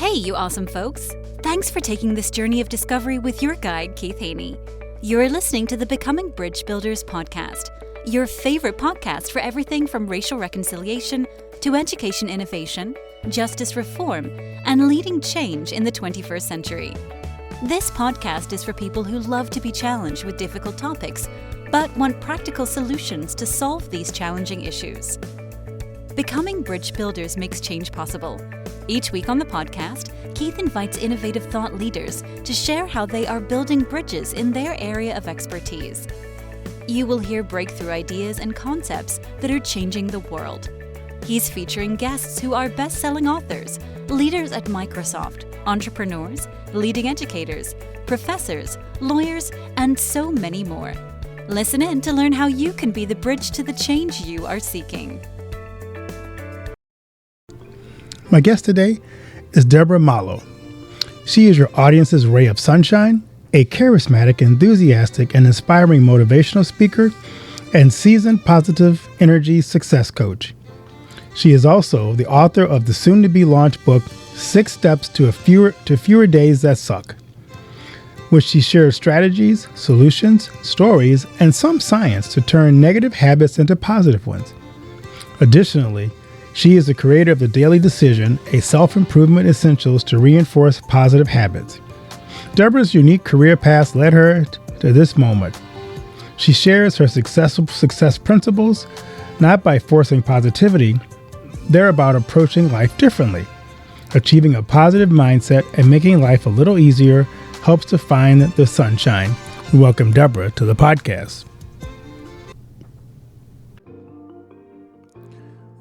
Hey, you awesome folks! Thanks for taking this journey of discovery with your guide, Keith Haney. You're listening to the Becoming Bridge Builders podcast, your favorite podcast for everything from racial reconciliation to education innovation, justice reform, and leading change in the 21st century. This podcast is for people who love to be challenged with difficult topics, but want practical solutions to solve these challenging issues. Becoming Bridge Builders makes change possible. Each week on the podcast, Keith invites innovative thought leaders to share how they are building bridges in their area of expertise. You will hear breakthrough ideas and concepts that are changing the world. He's featuring guests who are best-selling authors, leaders at Microsoft, entrepreneurs, leading educators, professors, lawyers, and so many more. Listen in to learn how you can be the bridge to the change you are seeking. My guest today is Deborah Malo. She is your audience's ray of sunshine, a charismatic, enthusiastic, and inspiring motivational speaker, and seasoned positive energy success coach. She is also the author of the soon-to-be-launched book, 6 Steps to Fewer Days That Suck, which she shares strategies, solutions, stories, and some science to turn negative habits into positive ones. Additionally, she is the creator of The Daily Decision, a self-improvement essentials to reinforce positive habits. Deborah's unique career path led her to this moment. She shares her success principles, not by forcing positivity. They're about approaching life differently. Achieving a positive mindset and making life a little easier helps to find the sunshine. Welcome Deborah to the podcast.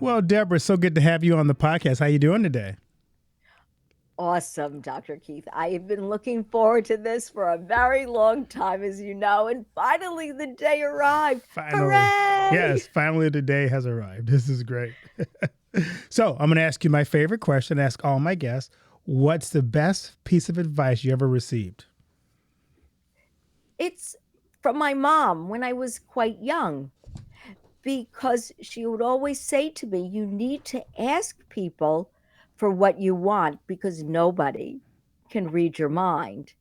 Well, Deborah, so good to have you on the podcast. How you doing today? Awesome, Dr. Keith. I have been looking forward to this for a very long time, as you know, and finally the day arrived. Finally. Hooray! Yes, finally the day has arrived. This is great. So I'm going to ask you my favorite question, ask all my guests. What's the best piece of advice you ever received? It's from my mom when I was quite young, because she would always say to me, you need to ask people for what you want because nobody can read your mind.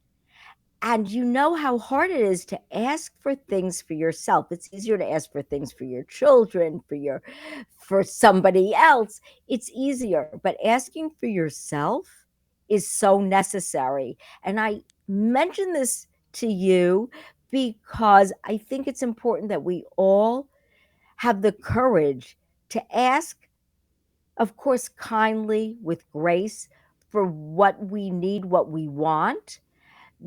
And you know how hard it is to ask for things for yourself. It's easier to ask for things for your children, for somebody else. It's easier, but asking for yourself is so necessary. And I mention this to you because I think it's important that we all have the courage to ask, of course, kindly with grace for what we need, what we want,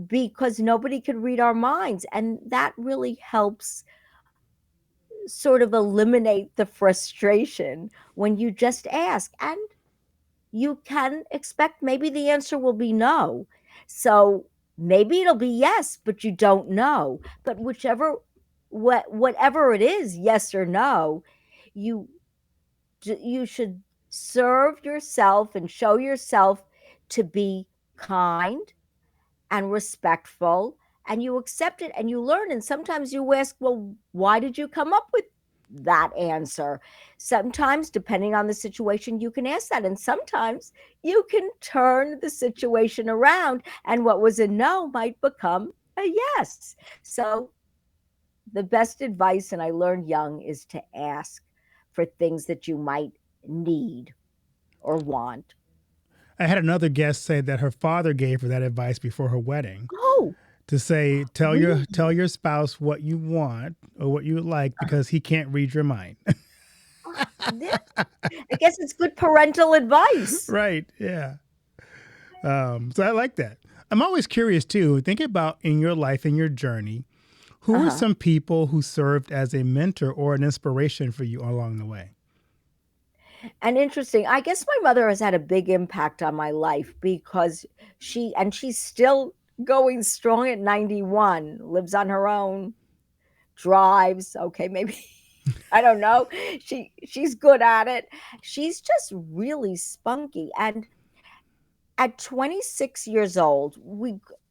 because nobody can read our minds. And that really helps sort of eliminate the frustration when you just ask. And you can expect maybe the answer will be no. So maybe it'll be yes, but you don't know. But whatever it is, yes or no, you you should serve yourself and show yourself to be kind and respectful, and you accept it and you learn. And sometimes you ask, well, why did you come up with that answer? Sometimes, depending on the situation, you can ask that. And sometimes you can turn the situation around, and what was a no might become a yes. So, the best advice, and I learned young, is to ask for things that you might need or want. I had another guest say that her father gave her that advice before her wedding Oh, to say, really? tell your spouse what you want or what you like because he can't read your mind. I guess it's good parental advice. Right. Yeah. So I like that. I'm always curious too. Think about in your life, in your journey, who were Uh-huh. some people who served as a mentor or an inspiration for you along the way? And interesting, I guess my mother has had a big impact on my life because she's still going strong at 91, lives on her own, drives, okay, maybe I don't know. She's good at it. She's just really spunky. And at 26 years old,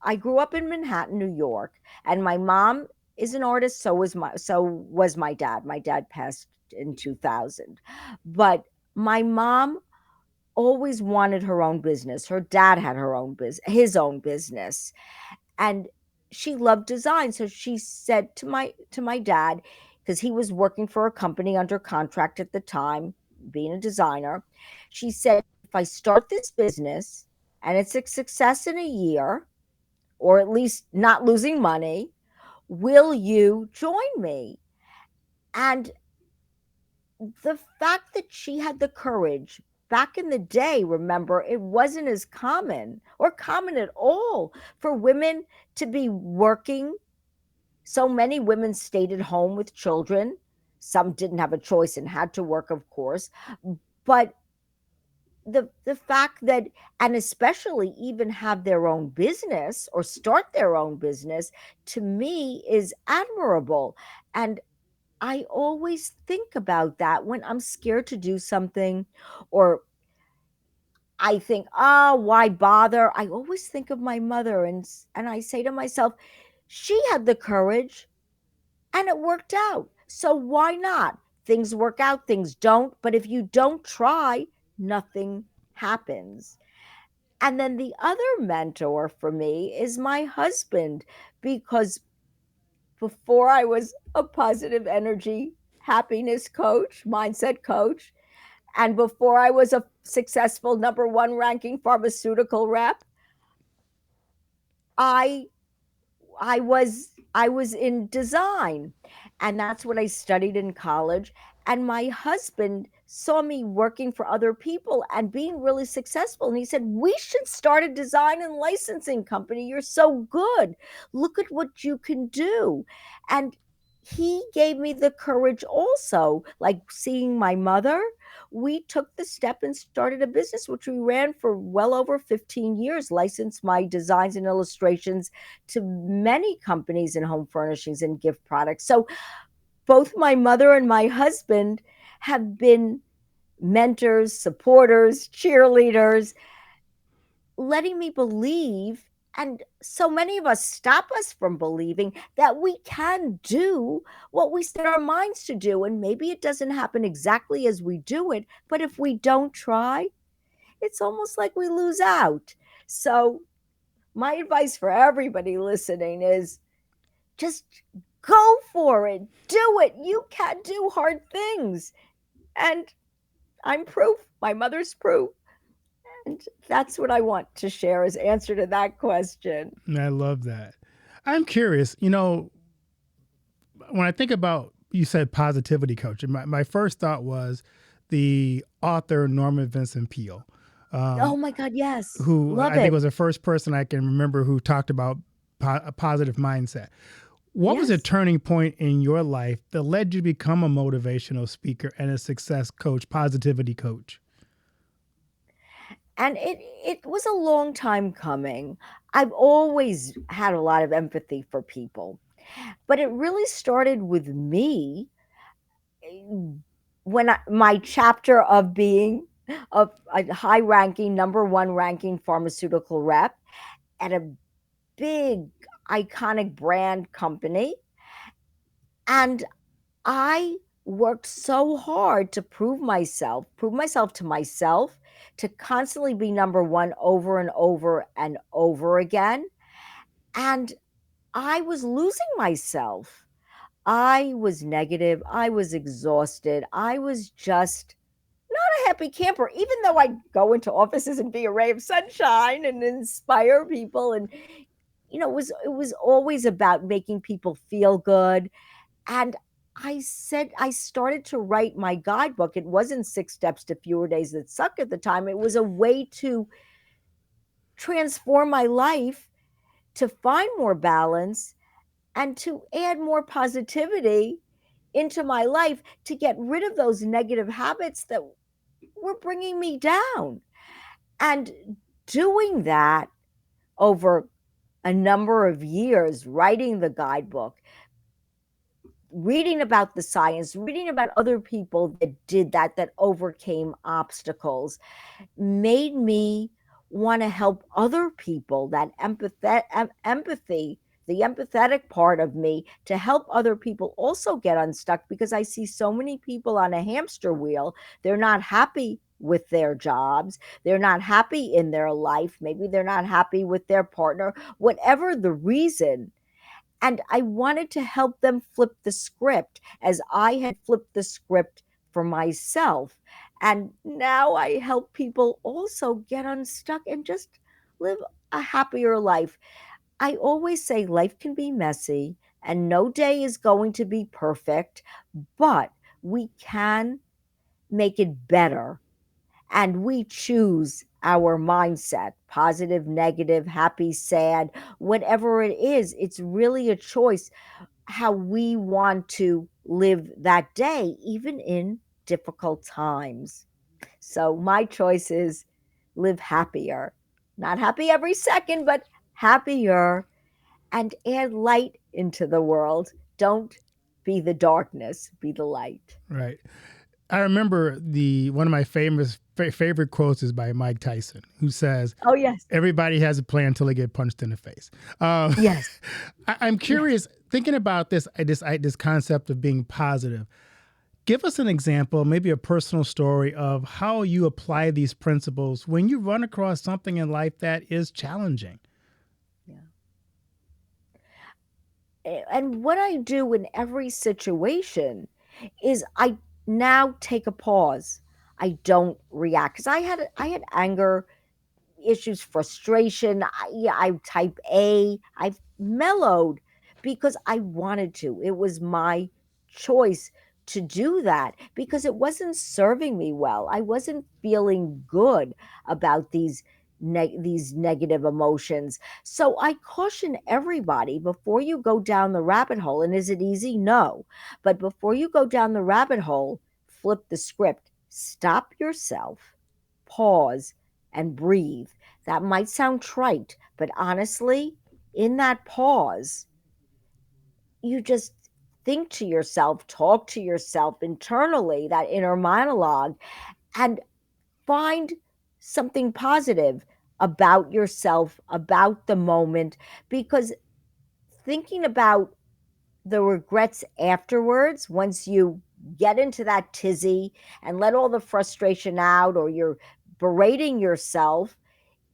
I grew up in Manhattan, New York, and my mom is an artist. So was my dad. My dad passed in 2000, but my mom always wanted her own business. Her dad had his own business, and she loved design. So she said to my dad, because he was working for a company under contract at the time, being a designer. She said, if I start this business and it's a success in a year, or at least not losing money, will you join me? And the fact that she had the courage back in the day, remember, it wasn't as common or common at all for women to be working. So many women stayed at home with children. Some didn't have a choice and had to work, of course. But the fact that, and especially even have their own business or start their own business, to me is admirable. And I always think about that when I'm scared to do something, or I think, oh, why bother? I always think of my mother, and I say to myself, she had the courage and it worked out. So why not? Things work out, things don't. But if you don't try, nothing happens. And then the other mentor for me is my husband, because before I was a positive energy happiness coach, mindset coach, and before I was a successful number one ranking pharmaceutical rep, I I was in design, and that's what I studied in college. And my husband saw me working for other people and being really successful, and he said, we should start a design and licensing company. You're so good, look at what you can do. And he gave me the courage also, like seeing my mother. We took the step and started a business which we ran for well over 15 years, licensed my designs and illustrations to many companies in home furnishings and gift products. So both my mother and my husband have been mentors, supporters, cheerleaders, letting me believe. And so many of us stop us from believing that we can do what we set our minds to do. And maybe it doesn't happen exactly as we do it, but if we don't try, it's almost like we lose out. So, my advice for everybody listening is just go for it. Do it. You can do hard things. And I'm proof. My mother's proof. And that's what I want to share as answer to that question. I love that. I'm curious, when I think about, you said positivity coach, and my first thought was the author Norman Vincent Peale, Oh um, my God, yes. who Love I think it. was the first person I can remember who talked about a positive mindset. What was a Yes. turning point in your life that led you to become a motivational speaker and a success coach, positivity coach? And it was a long time coming. I've always had a lot of empathy for people, but it really started with me when my chapter of being a high ranking, number one ranking pharmaceutical rep at a big iconic brand company. And I worked so hard to prove myself to myself, to constantly be number one over and over and over again. And I was losing myself. I was negative. I was exhausted. I was just not a happy camper, even though I go into offices and be a ray of sunshine and inspire people. And, it was always about making people feel good. And I started to write my guidebook. It wasn't 6 steps to fewer days that suck at the time. It was a way to transform my life, to find more balance, and to add more positivity into my life, to get rid of those negative habits that were bringing me down. And doing that over a number of years, writing the guidebook, reading about the science, reading about other people that did that, that overcame obstacles, made me want to help other people. That empathy, the empathetic part of me, to help other people also get unstuck, because I see so many people on a hamster wheel. They're not happy with their jobs. They're not happy in their life. Maybe they're not happy with their partner, whatever the reason. And I wanted to help them flip the script as I had flipped the script for myself. And now I help people also get unstuck and just live a happier life. I always say life can be messy and no day is going to be perfect, but we can make it better. And we choose our mindset, positive, negative, happy, sad, whatever it is. It's really a choice how we want to live that day, even in difficult times. So my choice is live happier. Not happy every second, but happier, and add light into the world. Don't be the darkness, be the light. Right. I remember the one of my favorite quotes is by Mike Tyson, who says, Oh, yes. "Everybody has a plan until they get punched in the face." Uh, Yes. I'm Yes. curious, thinking about this concept of being positive. Give us an example, maybe a personal story of how you apply these principles when you run across something in life that is challenging. Yeah. And what I do in every situation is I now take a pause. I don't react because I had anger issues, frustration. Yeah, I type A. I've mellowed because I wanted to. It was my choice to do that because it wasn't serving me well. I wasn't feeling good about these negative emotions. So I caution everybody before you go down the rabbit hole. And is it easy? No. But before you go down the rabbit hole, flip the script. Stop yourself, pause, and breathe. That might sound trite, but honestly, in that pause, you just think to yourself, talk to yourself internally, that inner monologue, and find something positive about yourself, about the moment, because thinking about the regrets afterwards, once you get into that tizzy and let all the frustration out, or you're berating yourself,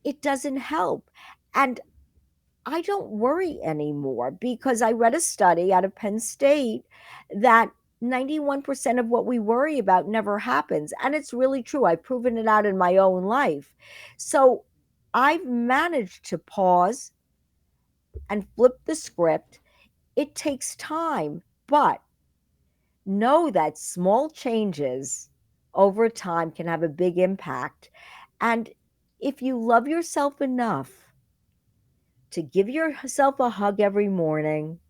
it doesn't help. And I don't worry anymore because I read a study out of Penn State that 91% of what we worry about never happens. And it's really true. I've proven it out in my own life. So I've managed to pause and flip the script. It takes time, but know that small changes over time can have a big impact. And if you love yourself enough to give yourself a hug every morning,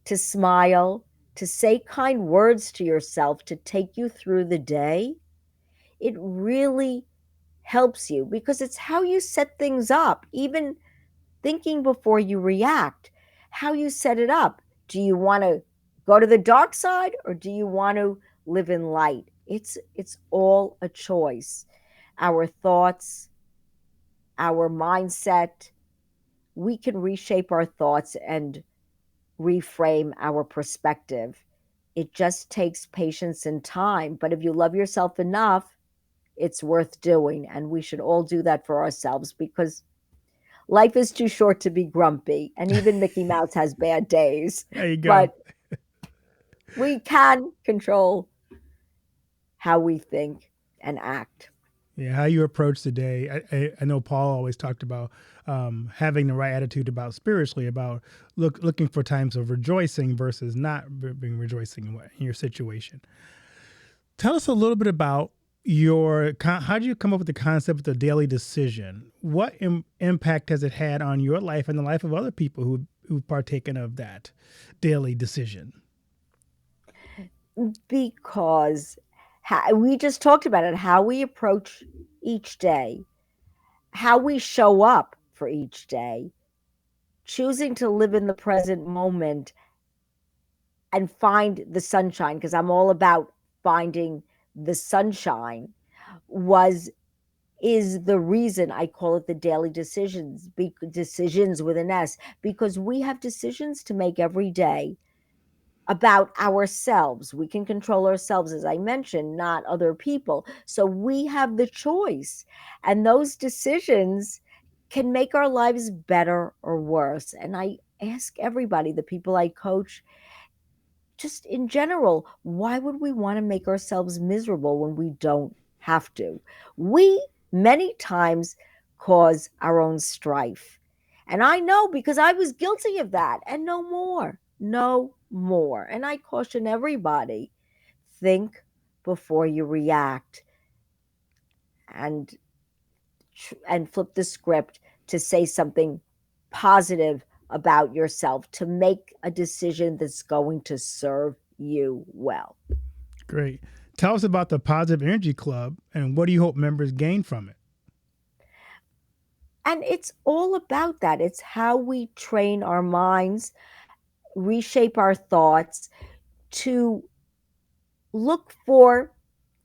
to smile, to say kind words to yourself to take you through the day, it really helps you because it's how you set things up, even thinking before you react, how you set it up. Do you want to go to the dark side or do you want to live in light? It's all a choice. Our thoughts, our mindset, we can reshape our thoughts and reframe our perspective. It just takes patience and time. But if you love yourself enough, it's worth doing. And we should all do that for ourselves because life is too short to be grumpy. And even Mickey Mouse has bad days. There you go. But we can control how we think and act. Yeah, how you approach the day. I know Paul always talked about having the right attitude about spiritually, about looking for times of rejoicing versus not being rejoicing in your situation. Tell us a little bit about how do you come up with the concept of the daily decision? What impact has it had on your life and the life of other people who've partaken of that daily decision? Because we just talked about it, how we approach each day, how we show up for each day, choosing to live in the present moment and find the sunshine, because I'm all about finding the sunshine, was is the reason I call it the daily decisions, decisions with an S, because we have decisions to make every day. about ourselves. We can control ourselves, as I mentioned, not other people. So we have the choice. And those decisions can make our lives better or worse. And I ask everybody, the people I coach, just in general, why would we want to make ourselves miserable when we don't have to? We many times cause our own strife. And I know because I was guilty of that, and no more, no more. And I caution everybody, think before you react, and and flip the script to say something positive about yourself, to make a decision that's going to serve you well. Great. Tell us about the Positive Energy Club and what do you hope members gain from it? And it's all about that. It's how we train our minds, reshape our thoughts to look for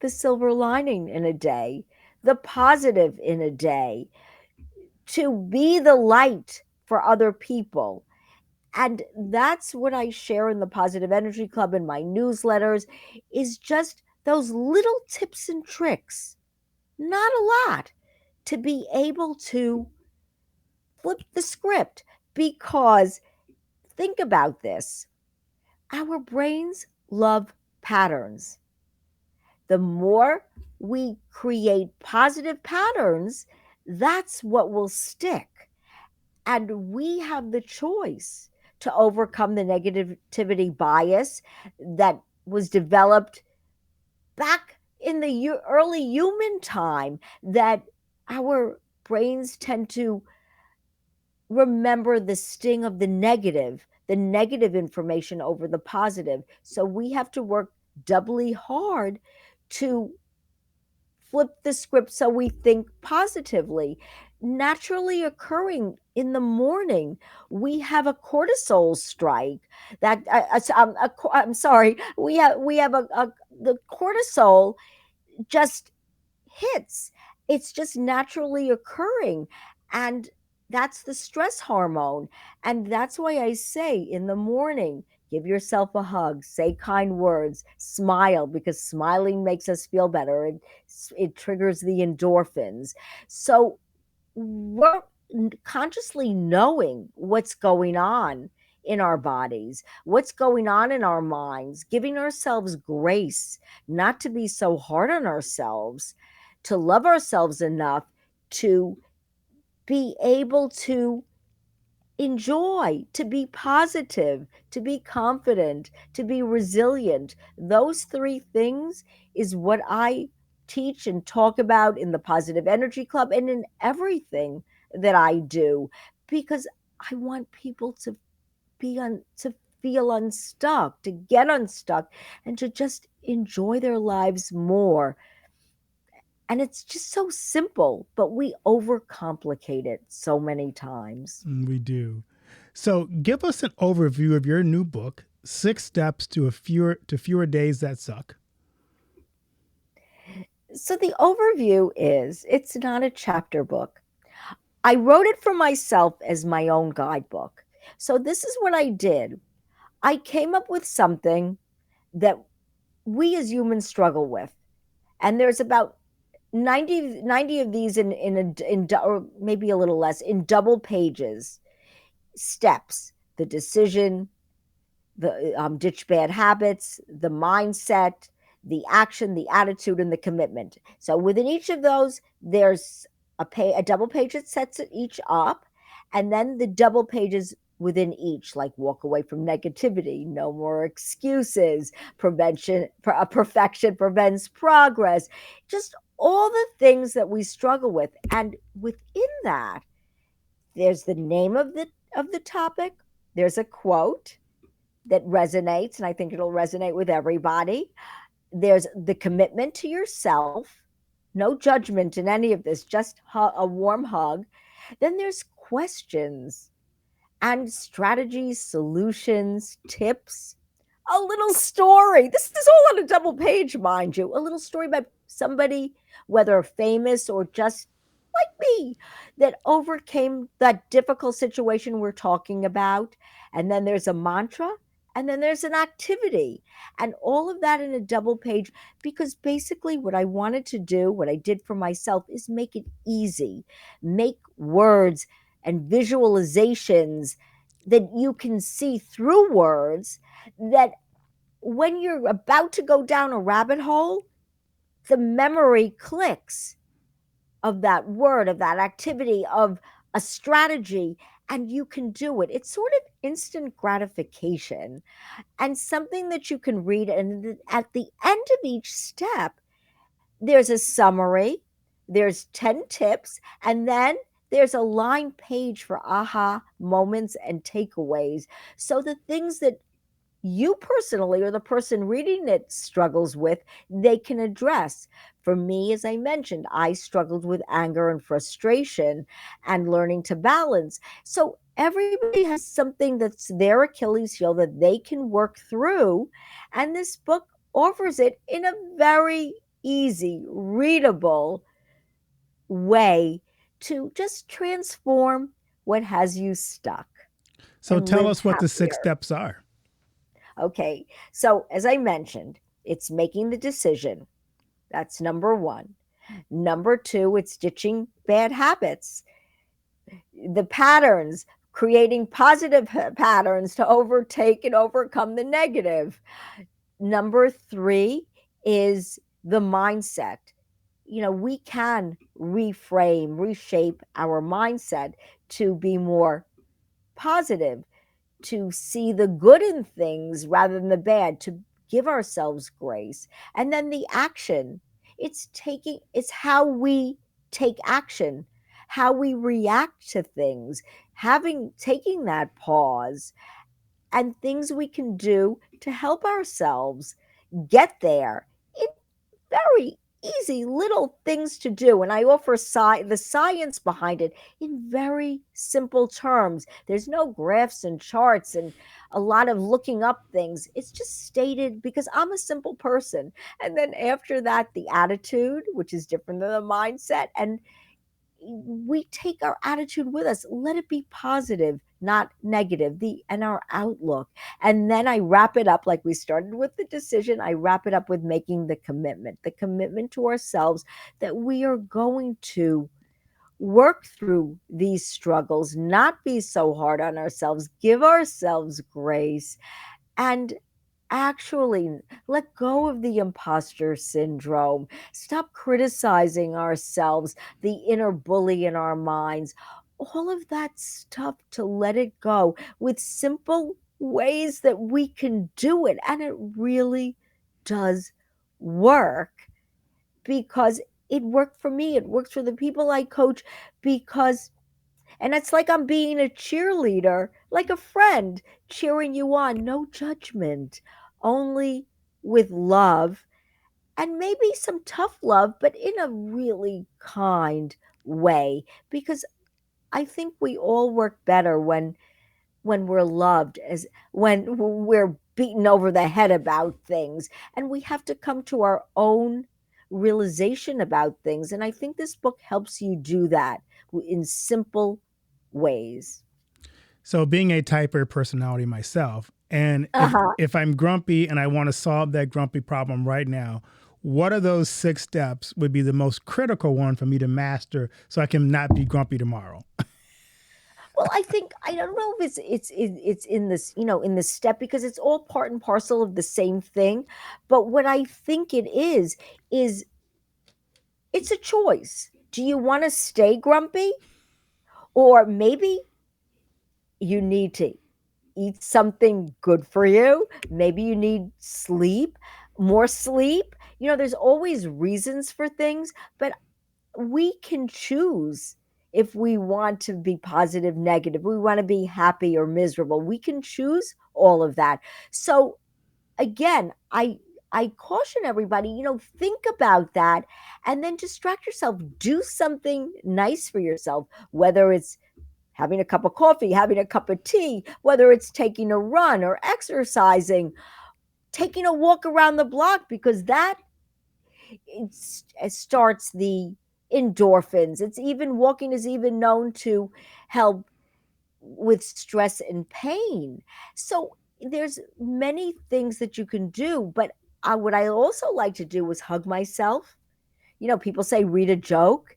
the silver lining in a day, the positive in a day, to be the light for other people. And that's what I share in the Positive Energy Club in my newsletters, is just those little tips and tricks, not a lot, to be able to flip the script. Because think about this, our brains love patterns. The more we create positive patterns, that's what will stick. And we have the choice to overcome the negativity bias that was developed back in the early human time, that our brains tend to remember the sting of the negative information over the positive. So we have to work doubly hard to flip the script so we think positively. Naturally occurring in the morning, we have a cortisol strike. That I'm sorry, we have the cortisol just hits. It's just naturally occurring. And that's the stress hormone. And that's why I say in the morning, give yourself a hug, say kind words, smile, because smiling makes us feel better. It triggers the endorphins. So we're consciously knowing what's going on in our bodies, what's going on in our minds, giving ourselves grace, not to be so hard on ourselves, to love ourselves enough to be able to enjoy, to be positive, to be confident, to be resilient. Those three things is what I teach and talk about in the Positive Energy Club and in everything that I do, because I want people to to feel unstuck, to get unstuck, and to just enjoy their lives more. And it's just so simple, but we overcomplicate it so many times. We do. So, give us an overview of your new book, 6 Steps to Fewer Days That Suck. So the overview is, it's not a chapter book. I wrote it for myself as my own guidebook. So this is what I did. I came up with something that we as humans struggle with. And there's about 90 of these or maybe a little less, in double pages, steps: the decision, the ditch bad habits, the mindset, the action, the attitude, and the commitment. So within each of those, there's a double page that sets it each up, and then the double pages within each, like walk away from negativity, no more excuses, perfection prevents progress, just all the things that we struggle with. And within that, there's the name of the topic, there's a quote that resonates, and I think it'll resonate with everybody. There's the commitment to yourself, no judgment in any of this, just a warm hug. Then there's questions and strategies, solutions, tips, a little story. This is all on a double page, mind you. A little story about somebody, whether famous or just like me, that overcame that difficult situation we're talking about. And then there's a mantra and then there's an activity, and all of that in a double page, because basically what I wanted to do, what I did for myself, is make it easy, make words and visualizations that you can see through words, that when you're about to go down a rabbit hole, the memory clicks of that word, of that activity, of a strategy, and you can do it. It's sort of instant gratification, and something that you can read. And at the end of each step, there's a summary, there's 10 tips, and then there's a line page for aha moments and takeaways. So the things that you personally or the person reading it struggles with, they can address. For me, as I mentioned, I struggled with anger and frustration and learning to balance. So everybody has something that's their Achilles heel that they can work through. And this book offers it in a very easy, readable way to just transform what has you stuck So and tell live us what the six happier. steps are. Okay. So, as I mentioned, it's making the decision. That's number one. Number two, it's ditching bad habits, the patterns, creating positive patterns to overtake and overcome the negative. Number three is the mindset. We can reframe, reshape our mindset to be more positive, to see the good in things rather than the bad, to give ourselves grace. And then the action, it's how we take action, how we react to things, taking that pause, and things we can do to help ourselves get there in very easy little things to do. And I offer the science behind it in very simple terms. There's no graphs and charts and a lot of looking up things. It's just stated because I'm a simple person. And then after that, the attitude, which is different than the mindset. And we take our attitude with us. Let it be positive, not negative, and our outlook. And then I wrap it up like we started with the decision. I wrap it up with making the commitment to ourselves that we are going to work through these struggles, not be so hard on ourselves, give ourselves grace, and actually let go of the imposter syndrome. Stop criticizing ourselves, the inner bully in our minds. All of that stuff, to let it go with simple ways that we can do it. And it really does work, because it worked for me. It works for the people I coach, because and it's like I'm being a cheerleader, like a friend cheering you on, no judgment, only with love, and maybe some tough love, but in a really kind way. Because I think we all work better when we're loved, as when we're beaten over the head about things, and we have to come to our own realization about things. And I think this book helps you do that in simple ways. So being a type A personality myself, and if Uh-huh. if I'm grumpy and I want to solve that grumpy problem right now, what of those six steps would be the most critical one for me to master so I can not be grumpy tomorrow? Well, I think, I don't know if it's in this, in this step, because it's all part and parcel of the same thing. But what I think it is it's a choice. Do you want to stay grumpy, or maybe you need to eat something good for you? Maybe you need sleep, more sleep. There's always reasons for things, but we can choose if we want to be positive, negative, we want to be happy or miserable. We can choose all of that. So again, I caution everybody, think about that, and then distract yourself. Do something nice for yourself, whether it's having a cup of coffee, having a cup of tea, whether it's taking a run or exercising, taking a walk around the block, because that it starts the endorphins. It's even walking is even known to help with stress and pain. So there's many things that you can do, but what I also like to do is hug myself. People say read a joke,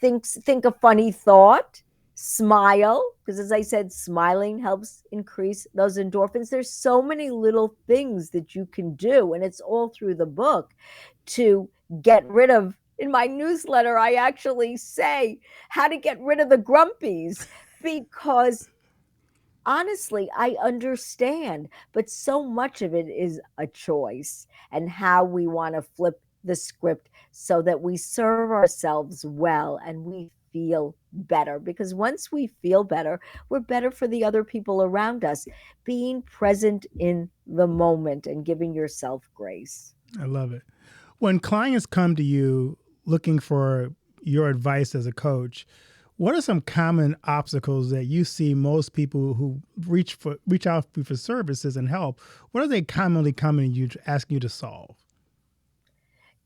think a funny thought, smile, because as I said, smiling helps increase those endorphins. There's so many little things that you can do, and it's all through the book to get rid of. In my newsletter, I actually say how to get rid of the grumpies, because honestly, I understand, but so much of it is a choice and how we want to flip the script so that we serve ourselves well and we feel better. Because once we feel better, we're better for the other people around us. Being present in the moment and giving yourself grace. I love it. When clients come to you looking for your advice as a coach, what are some common obstacles that you see most people who reach out for services and help? What are they commonly coming to you asking you to solve?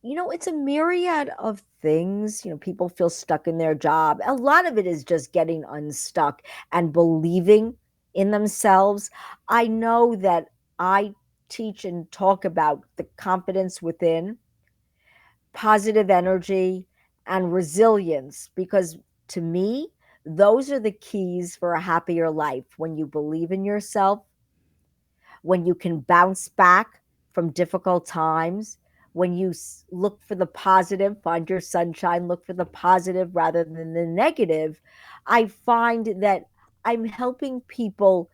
It's a myriad of things. People feel stuck in their job. A lot of it is just getting unstuck and believing in themselves. I know that I teach and talk about the confidence within, positive energy, and resilience, because to me, those are the keys for a happier life. When you believe in yourself, when you can bounce back from difficult times, when you look for the positive, find your sunshine, look for the positive rather than the negative, I find that I'm helping people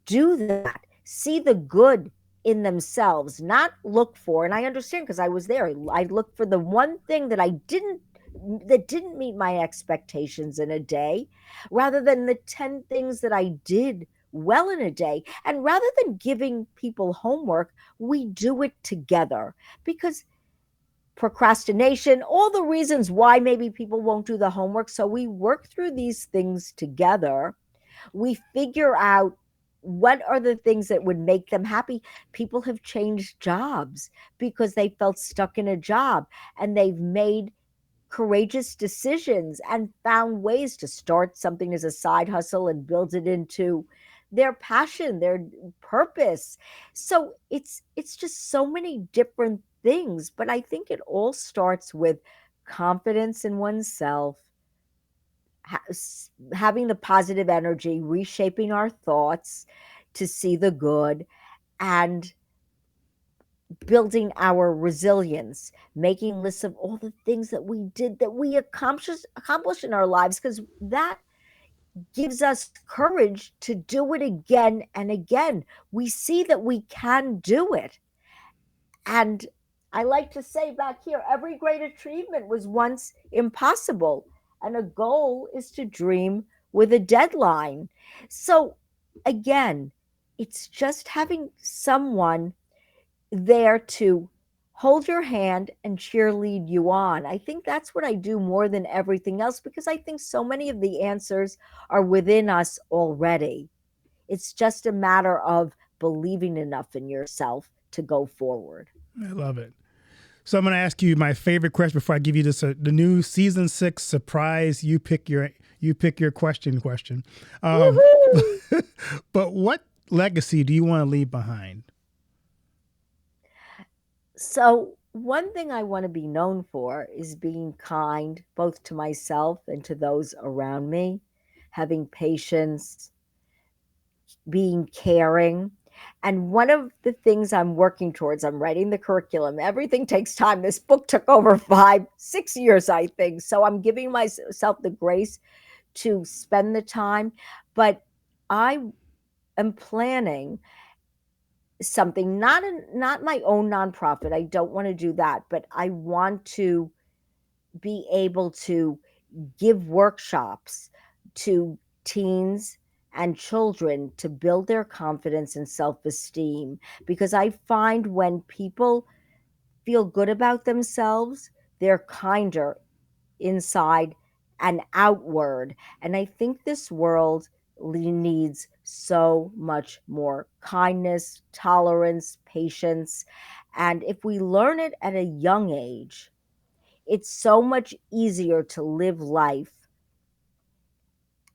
do that, see the good in themselves, not look for, and I understand because I was there. I looked for the one thing that didn't meet my expectations in a day, rather than the 10 things that I did well in a day. And rather than giving people homework, we do it together, because procrastination, all the reasons why maybe people won't do the homework. So we work through these things together. We figure out what are the things that would make them happy. People have changed jobs because they felt stuck in a job, and they've made courageous decisions and found ways to start something as a side hustle and build it into their passion, their purpose. So it's just so many different things, but I think it all starts with confidence in oneself, having the positive energy, reshaping our thoughts to see the good, and building our resilience, making lists of all the things that we did, that we accomplished in our lives, because that gives us courage to do it again and again. We see that we can do it. And I like to say back here, every great achievement was once impossible, and a goal is to dream with a deadline. So, again, it's just having someone there to hold your hand and cheerlead you on. I think that's what I do more than everything else, because I think so many of the answers are within us already. It's just a matter of believing enough in yourself to go forward. I love it. So I'm going to ask you my favorite question before I give you this the new season 6 surprise. You pick your question. Um, Woohoo! but what legacy do you want to leave behind? So, one thing I want to be known for is being kind, both to myself and to those around me, having patience, being caring. And one of the things I'm working towards, I'm writing the curriculum. Everything takes time. This book took over 5, 6 years, I think. So I'm giving myself the grace to spend the time. But I am planning something, not my own nonprofit. I don't want to do that, but I want to be able to give workshops to teens and children to build their confidence and self-esteem, because I find when people feel good about themselves, they're kinder inside and outward. And I think this world needs so much more kindness, tolerance, patience. And if we learn it at a young age, it's so much easier to live life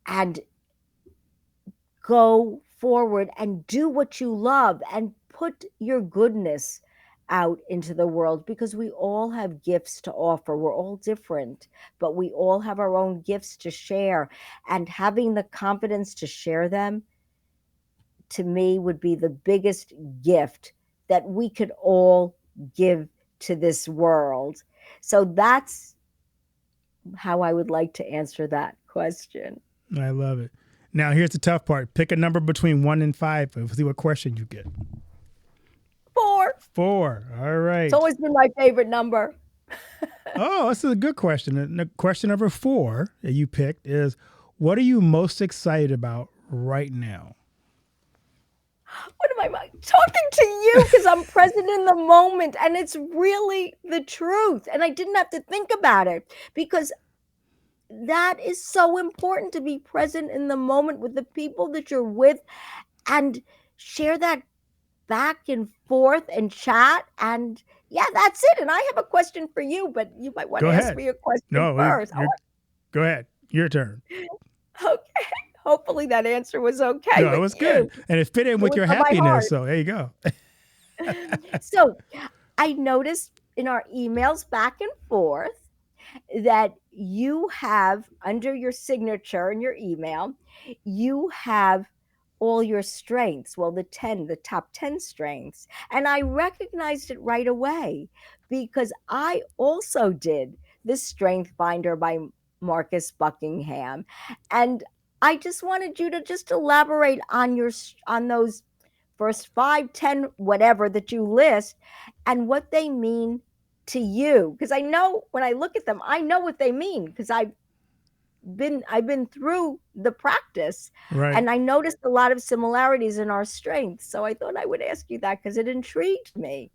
and go forward and do what you love and put your goodness out into the world, because we all have gifts to offer. We're all different, but we all have our own gifts to share. And having the confidence to share them, to me, would be the biggest gift that we could all give to this world. So that's how I would like to answer that question. I love it. Now, here's the tough part. Pick a number between 1 and 5. Let's see what question you get. 4. 4. All It's right. always been my favorite number. Oh, this is a good question. And question number 4 that you picked is, what are you most excited about right now? What am I talking to you? Because I'm present in the moment, and it's really the truth. And I didn't have to think about it, because that is so important, to be present in the moment with the people that you're with and share that back and forth and chat. And yeah, that's it. And I have a question for you, but you might want Go to ask ahead. me a question No, first. go ahead. Your turn. Okay. Hopefully that answer was okay No, it with was good. you. And it fit in It with was your from my happiness. heart. So there you go. So I noticed in our emails back and forth that you have, under your signature in your email, you have all your strengths. Well, the top 10 strengths. And I recognized it right away, because I also did the Strength Finder by Marcus Buckingham. And I just wanted you to just elaborate on those first 5, 10, whatever that you list, and what they mean to you. Because I know when I look at them, I know what they mean, because I've been through the practice, Right. and I noticed a lot of similarities in our strengths. So I thought I would ask you that, because it intrigued me.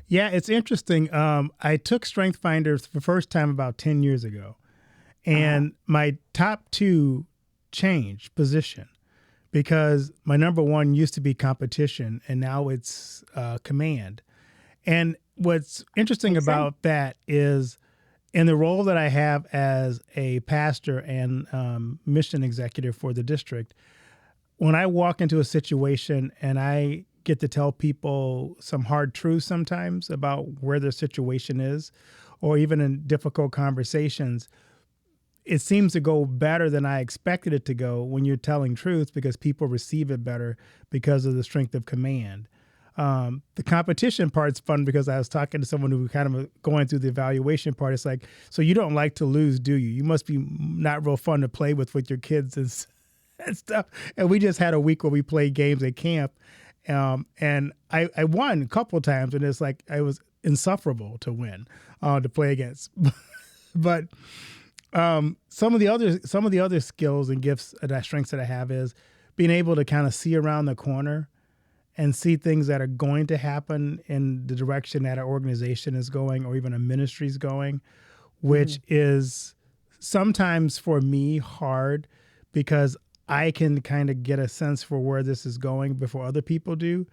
Yeah, it's interesting. I took Strength Finders for the first time about 10 years ago. Uh-huh. And my top 2 changed position because my number 1 used to be competition and now it's command. And what's interesting Makes sense. about that is, in the role that I have as a pastor and mission executive for the district, when I walk into a situation and I get to tell people some hard truths sometimes about where their situation is, or even in difficult conversations, it seems to go better than I expected it to go when you're telling truth, because people receive it better because of the strength of command. The competition part's fun because I was talking to someone who kind of going through the evaluation part. It's like, so you don't like to lose, do you? You must be not real fun to play with your kids and stuff. And we just had a week where we played games at camp. And I won a couple of times, and it's like I was insufferable to win, to play against. But some of the other skills and gifts that strengths that I have is being able to kind of see around the corner and see things that are going to happen in the direction that our organization is going, or even a ministry is going, which Mhm. is sometimes for me hard, because I can kind of get a sense for where this is going before other people do.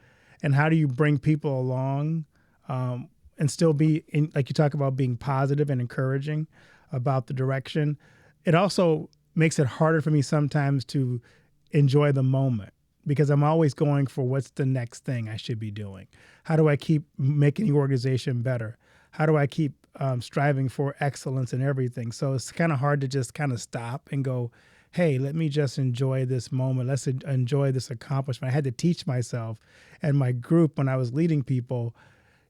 And how do you bring people along, and still be in, like you talk about, being positive and encouraging about the direction. It also makes it harder for me sometimes to enjoy the moment, because I'm always going for what's the next thing I should be doing. How do I keep making the organization better? How do I keep striving for excellence in everything? So it's kind of hard to just kind of stop and go, hey, let me just enjoy this moment. Let's enjoy this accomplishment. I had to teach myself and my group, when I was leading people,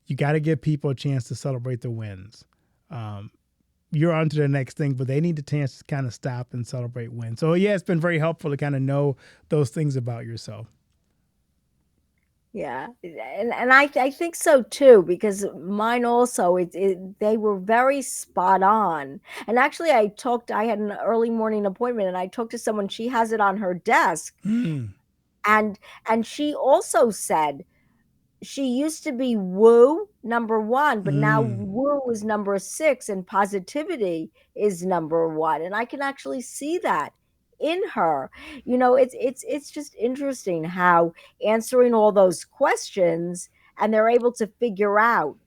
you got to give people a chance to celebrate the wins. Um, you're on to the next thing, but they need a chance to kind of stop and celebrate wins. So yeah, it's been very helpful to kind of know those things about yourself. Yeah, and I think so too, because mine also, they were very spot on. And actually, I had an early morning appointment, and I talked to someone. She has it on her desk, Mm, and she also said she used to be woo number 1, but now mm. woo is number 6, and positivity is number 1. And I can actually see that in her. It's just interesting how answering all those questions, and they're able to figure out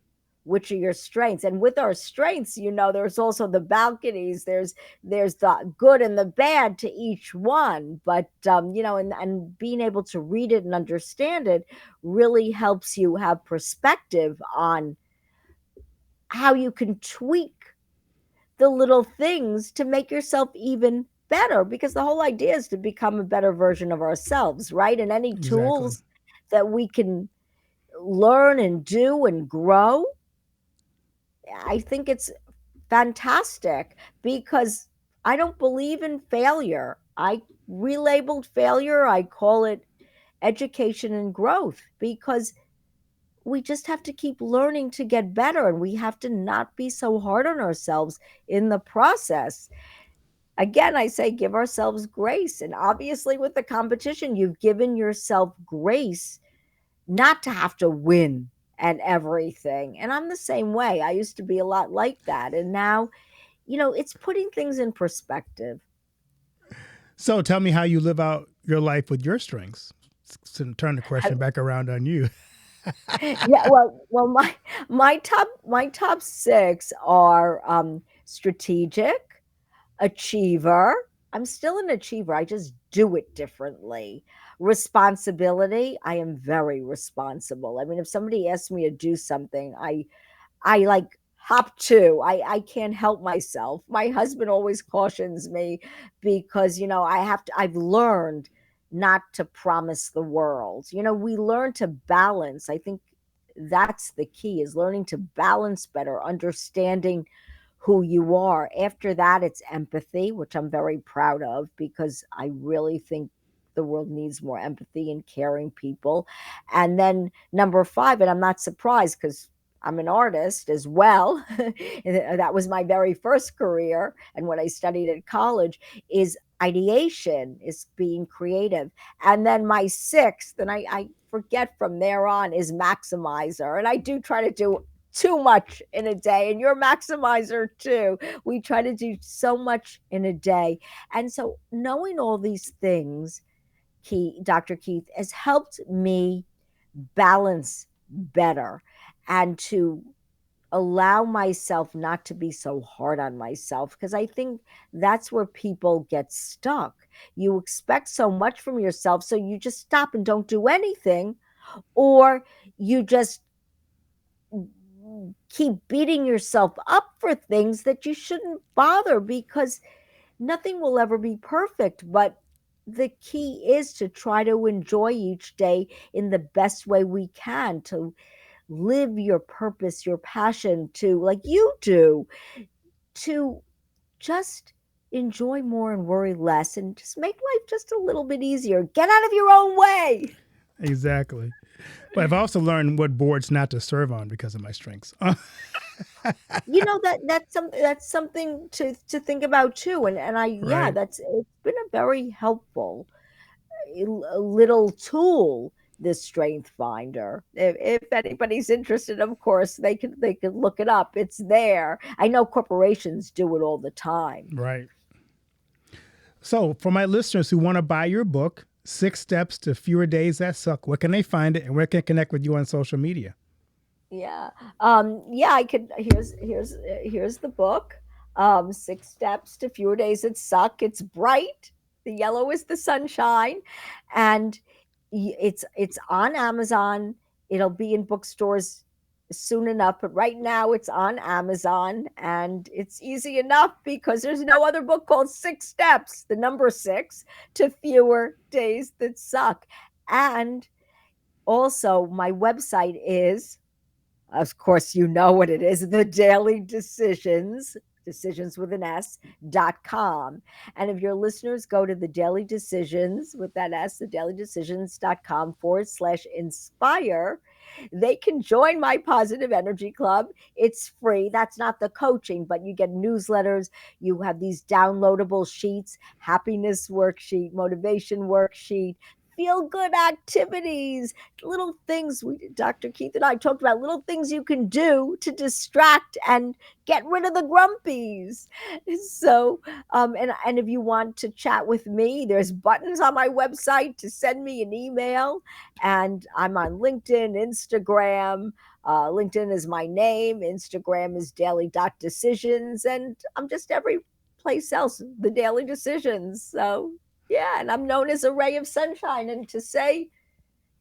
which are your strengths. And with our strengths, there's also the balconies, there's the good and the bad to each one. But and being able to read it and understand it really helps you have perspective on how you can tweak the little things to make yourself even better, because the whole idea is to become a better version of ourselves, right? And any Exactly. tools that we can learn and do and grow, I think it's fantastic, because I don't believe in failure. I relabeled failure, I call it education and growth, because we just have to keep learning to get better, and we have to not be so hard on ourselves in the process. Again, I say give ourselves grace. And obviously, with the competition, you've given yourself grace not to have to win and everything. And I'm the same way. I used to be a lot like that. And now, it's putting things in perspective. So tell me how you live out your life with your strengths. So turn the question back around on you. Yeah, well, my top six are strategic, achiever. I'm still an achiever. I just do it differently. Responsibility. I am very responsible. I mean, if somebody asks me to do something, I like hop to. I can't help myself. My husband always cautions me, because I've learned not to promise the world. We learn to balance. I think that's the key, is learning to balance better, understanding who you are. After that, it's empathy, which I'm very proud of, because I really think the world needs more empathy and caring people. And then number five, and I'm not surprised, because I'm an artist as well. That was my very first career. And what I studied at college is ideation, is being creative. And then my sixth, and I forget from there on, is maximizer. And I do try to do too much in a day, and you're a maximizer too. We try to do so much in a day. And so knowing all these things, Dr. Keith, has helped me balance better, and to allow myself not to be so hard on myself, because I think that's where people get stuck. You expect so much from yourself, so you just stop and don't do anything, or you just keep beating yourself up for things that you shouldn't bother, because nothing will ever be perfect. But the key is to try to enjoy each day in the best way we can, to live your purpose, your passion, to, like you do, to just enjoy more and worry less, and just make life just a little bit easier. Get out of your own way. Exactly. But I've also learned what boards not to serve on because of my strengths. That's something to think about too. And yeah, Right. that's it's been a very helpful little tool, this strength finder. If anybody's interested, of course they could look it up. It's there. I know corporations do it all the time. Right. So for my listeners who want to buy your book, Six Steps to Fewer Days That Suck, where can they find it and where can they connect with you on social media? Yeah. Yeah, I could. Here's the book. Six Steps to Fewer Days That Suck. It's bright. The yellow is the sunshine, and it's on Amazon. It'll be in bookstores soon enough, but right now it's on Amazon, and it's easy enough, because there's no other book called Six Steps, the number six, to fewer days that suck. And also, my website is, of course, you know what it is, the Daily Decisions, decisions with an S.com. And if your listeners go to the Daily Decisions with that S, the dailydecisions.com/inspire, they can join my Positive Energy Club. It's free. That's not the coaching, but you get newsletters. You have these downloadable sheets, happiness worksheet, motivation worksheet, feel-good activities, little things. Dr. Keith and I talked about little things you can do to distract and get rid of the grumpies. So, and if you want to chat with me, there's buttons on my website to send me an email, and I'm on LinkedIn, Instagram. LinkedIn is my name. Instagram is daily.decisions, and I'm just every place else, the daily decisions. So yeah, and I'm known as a ray of sunshine. And to say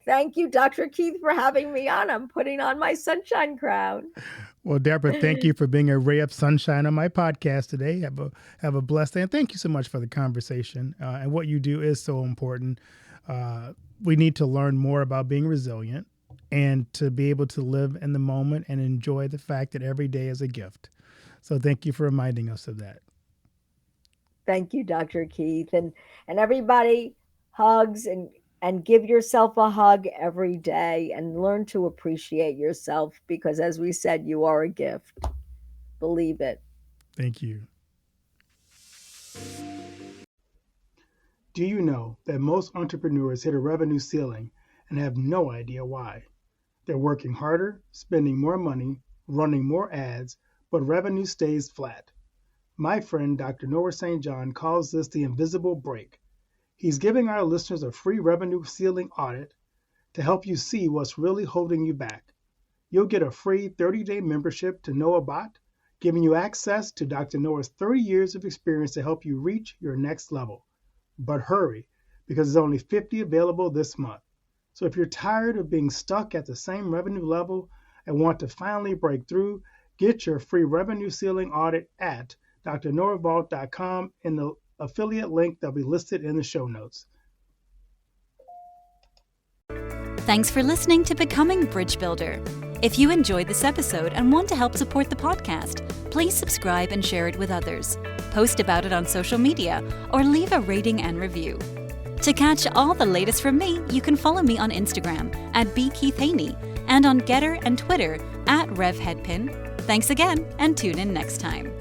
thank you, Dr. Keith, for having me on, I'm putting on my sunshine crown. Well, Deborah, thank you for being a ray of sunshine on my podcast today. Have a blessed day, and thank you so much for the conversation. And what you do is so important. We need to learn more about being resilient and to be able to live in the moment and enjoy the fact that every day is a gift. So thank you for reminding us of that. Thank you, Dr. Keith. And everybody, hugs, and give yourself a hug every day and learn to appreciate yourself, because as we said, you are a gift. Believe it. Thank you. Do you know that most entrepreneurs hit a revenue ceiling and have no idea why? They're working harder, spending more money, running more ads, but revenue stays flat. My friend, Dr. Noah St. John, calls this the invisible break. He's giving our listeners a free revenue ceiling audit to help you see what's really holding you back. You'll get a free 30-day membership to NoahBot, giving you access to Dr. Noah's 30 years of experience to help you reach your next level. But hurry, because there's only 50 available this month. So if you're tired of being stuck at the same revenue level and want to finally break through, get your free revenue ceiling audit at drnoahvault.com in the affiliate link that'll be listed in the show notes. Thanks for listening to Becoming Bridge Builder. If you enjoyed this episode and want to help support the podcast, please subscribe and share it with others. Post about it on social media or leave a rating and review. To catch all the latest from me, you can follow me on Instagram at @bkeithhaney and on Getter and Twitter @RevHeadpin. Thanks again, and tune in next time.